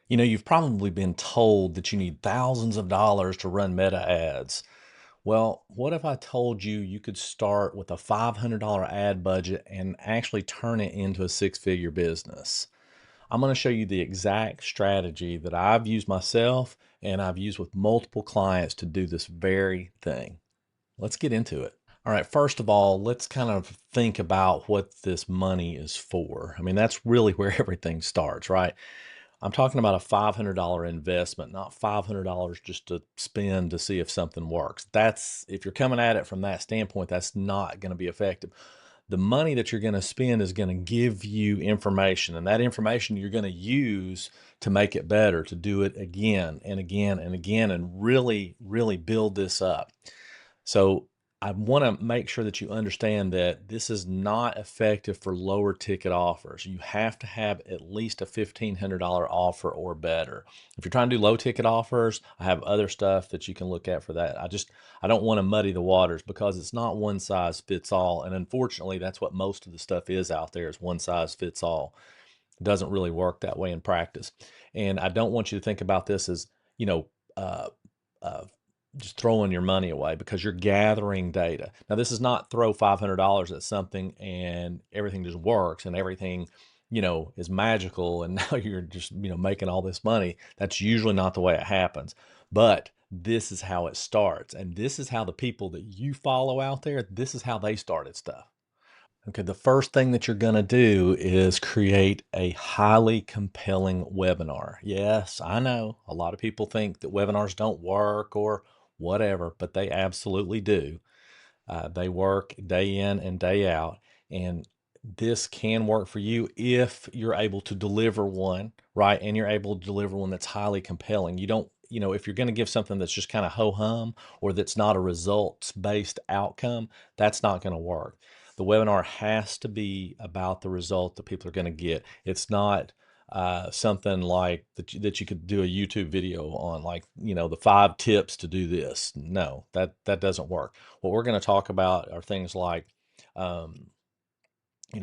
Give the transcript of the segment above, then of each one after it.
You've probably been told that you need thousands of dollars to run meta ads. Well, what if I told you you could start with a $500 ad budget and actually turn it into a six-figure business? I'm going to show you the exact strategy that I've used myself and I've used with multiple clients to do this very thing. Let's get into it. All right, first of all, let's kind of think about what this money is for. I mean, that's really where everything starts, right? I'm talking about a $500 investment, not $500 just to spend to see if something works. If you're coming at it from that standpoint, that's not going to be effective. The money that you're going to spend is going to give you information, and that information you're going to use to make it better, to do it again and again and again, and really, really build this up. So I want to make sure that you understand that this is not effective for lower ticket offers. You have to have at least a $1,500 offer or better. If you're trying to do low ticket offers, I have other stuff that you can look at for that. I don't want to muddy the waters because it's not one size fits all. And unfortunately, that's what most of the stuff is out there, is one size fits all. It doesn't really work that way in practice. And I don't want you to think about this as, you know, uh, uh, just throwing your money away, because you're gathering data. Now, this is not throw $500 at something and everything just works and everything, is magical and now you're just, making all this money. That's usually not the way it happens. But this is how it starts. And this is how the people that you follow out there, this is how they started stuff. Okay, the first thing that you're going to do is create a highly compelling webinar. Yes, I know a lot of people think that webinars don't work or whatever, but they absolutely do. They work day in and day out. And this can work for you if you're able to deliver one, right? And you're able to deliver one that's highly compelling. You don't, if you're going to give something that's just kind of ho hum or that's not a results based outcome, that's not going to work. The webinar has to be about the result that people are going to get. It's not something like that you could do a YouTube video on, like, the 5 tips to do this. No, that doesn't work. What we're going to talk about are things like, um,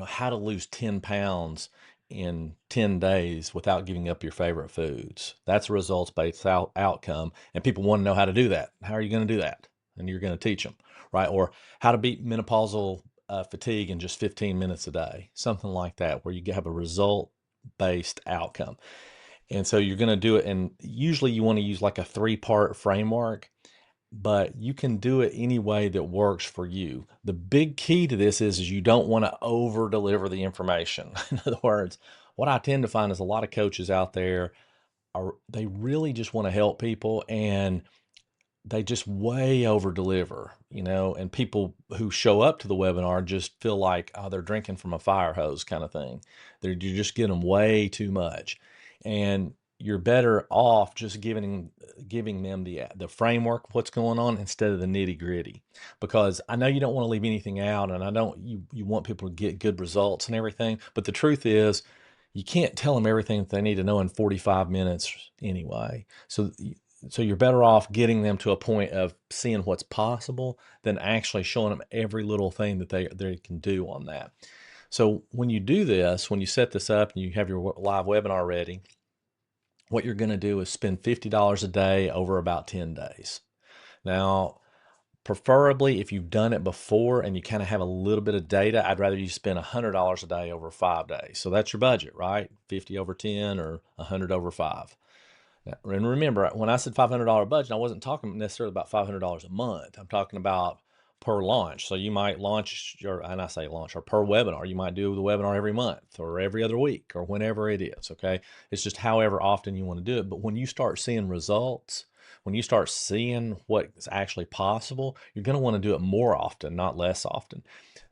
how to lose 10 pounds in 10 days without giving up your favorite foods. That's a results-based outcome, and people want to know how to do that. How are you going to do that? And you're going to teach them, right? Or how to beat menopausal fatigue in just 15 minutes a day, something like that, where you have a result-based outcome. And so you're going to do it, and usually you want to use like a 3-part framework, but you can do it any way that works for you. The big key to this is you don't want to over deliver the information. In other words, what I tend to find is a lot of coaches out there they really just want to help people, and they just way over deliver, and people who show up to the webinar just feel like, oh, they're drinking from a fire hose kind of thing. You just get them way too much. And you're better off just giving them the framework of what's going on instead of the nitty gritty, because I know you don't want to leave anything out, and I don't, you want people to get good results and everything. But the truth is, you can't tell them everything that they need to know in 45 minutes anyway. So you're better off getting them to a point of seeing what's possible than actually showing them every little thing that they can do on that. So when you do this, when you set this up and you have your live webinar ready, what you're going to do is spend $50 a day over about 10 days. Now, preferably, if you've done it before and you kind of have a little bit of data, I'd rather you spend $100 a day over 5 days. So that's your budget, right? 50 over 10 or 100 over 5. Now, and remember, when I said $500 budget, I wasn't talking necessarily about $500 a month. I'm talking about per launch. So you might launch and I say launch, or per webinar, you might do the webinar every month or every other week or whenever it is. Okay. It's just however often you want to do it. But when you start seeing results, when you start seeing what's actually possible, you're going to want to do it more often, not less often.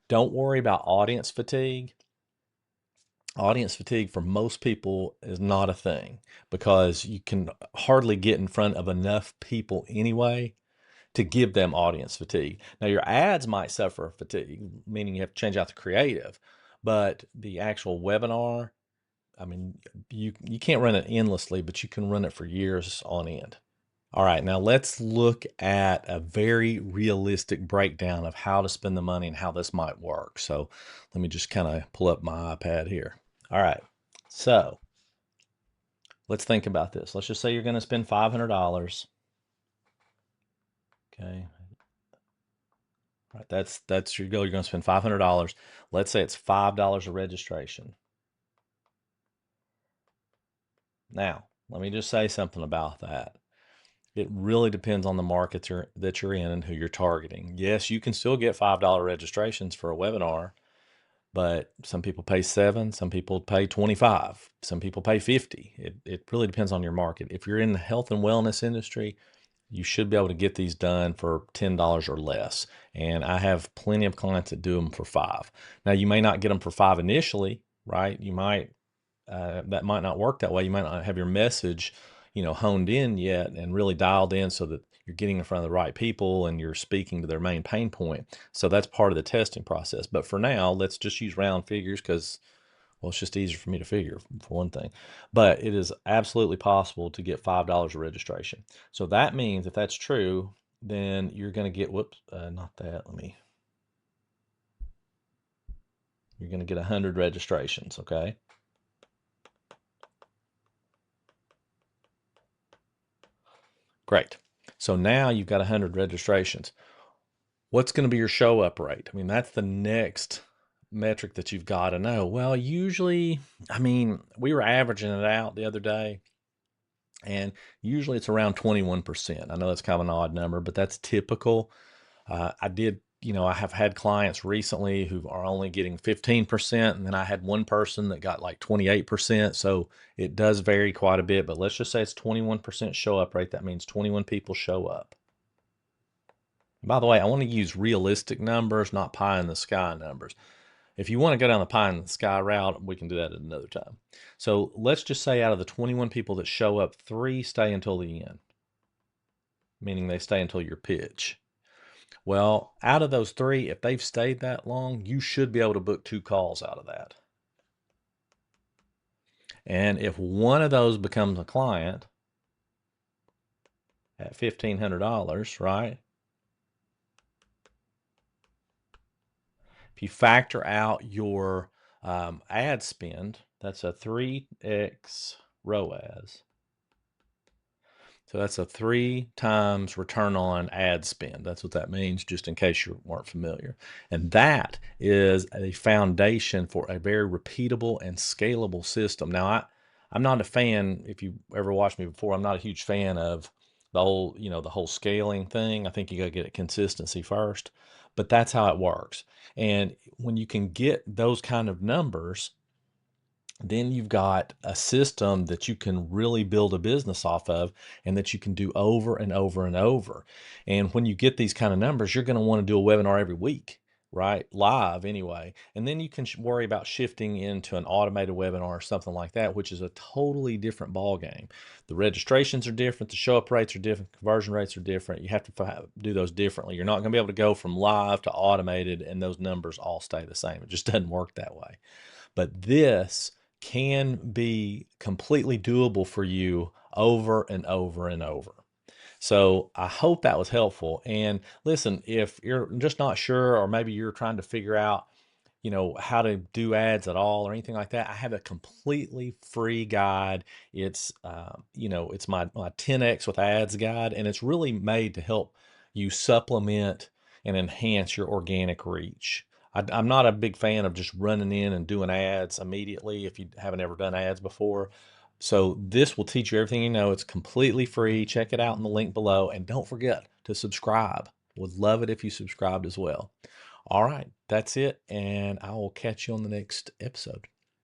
Don't worry about audience fatigue. Audience fatigue for most people is not a thing, because you can hardly get in front of enough people anyway to give them audience fatigue. Now, your ads might suffer fatigue, meaning you have to change out the creative, but the actual webinar, I mean, you can't run it endlessly, but you can run it for years on end. All right, now let's look at a very realistic breakdown of how to spend the money and how this might work. So let me just kind of pull up my iPad here. All right, so let's think about this. Let's just say you're going to spend $500. Okay. Right. That's your goal. You're going to spend $500. Let's say it's $5 a registration. Now, let me just say something about that. It really depends on the market that you're in and who you're targeting. Yes, you can still get $5 registrations for a webinar, but some people pay 7, some people pay 25, some people pay 50. It really depends on your market. If you're in the health and wellness industry, you should be able to get these done for $10 or less. And I have plenty of clients that do them for 5. Now, you may not get them for 5 initially, right? You might that might not work that way. You might not have your message, honed in yet and really dialed in so that you're getting in front of the right people and you're speaking to their main pain point. So that's part of the testing process. But for now, let's just use round figures because, well, it's just easier for me to figure, for one thing. But it is absolutely possible to get $5 a registration. So that means if that's true, then you're going to get, not that, you're going to get 100 registrations, okay? Great. So now you've got 100 registrations. What's going to be your show up rate? I mean, that's the next metric that you've got to know. Well, usually, we were averaging it out the other day, and usually it's around 21%. I know that's kind of an odd number, but that's typical. I have had clients recently who are only getting 15%, and then I had one person that got like 28%. So it does vary quite a bit, but let's just say it's 21% show up rate. That means 21 people show up. By the way, I want to use realistic numbers, not pie in the sky numbers. If you want to go down the pie in the sky route, we can do that at another time. So let's just say out of the 21 people that show up, 3 stay until the end, meaning they stay until your pitch. Well, out of those 3, if they've stayed that long, you should be able to book 2 calls out of that. And if one of those becomes a client at $1,500, right? If you factor out your ad spend, that's a 3x ROAS. So that's a 3 times return on ad spend. That's what that means, just in case you weren't familiar. And that is a foundation for a very repeatable and scalable system. Now, I'm not a fan, if you ever watched me before, I'm not a huge fan of the whole scaling thing. I think you got to get it consistency first, but that's how it works. And when you can get those kind of numbers, then you've got a system that you can really build a business off of and that you can do over and over and over. And when you get these kind of numbers, you're going to want to do a webinar every week, right? Live anyway. And then you can worry about shifting into an automated webinar or something like that, which is a totally different ball game. The registrations are different. The show up rates are different. Conversion rates are different. You have to do those differently. You're not going to be able to go from live to automated and those numbers all stay the same. It just doesn't work that way. But this can be completely doable for you over and over and over. So I hope that was helpful. And listen, if you're just not sure, or maybe you're trying to figure out, how to do ads at all or anything like that, I have a completely free guide. It's, it's my 10X with ads guide, and it's really made to help you supplement and enhance your organic reach. I'm not a big fan of just running in and doing ads immediately if you haven't ever done ads before. So this will teach you everything you know. It's completely free. Check it out in the link below. And don't forget to subscribe. Would love it if you subscribed as well. All right, that's it. And I will catch you on the next episode.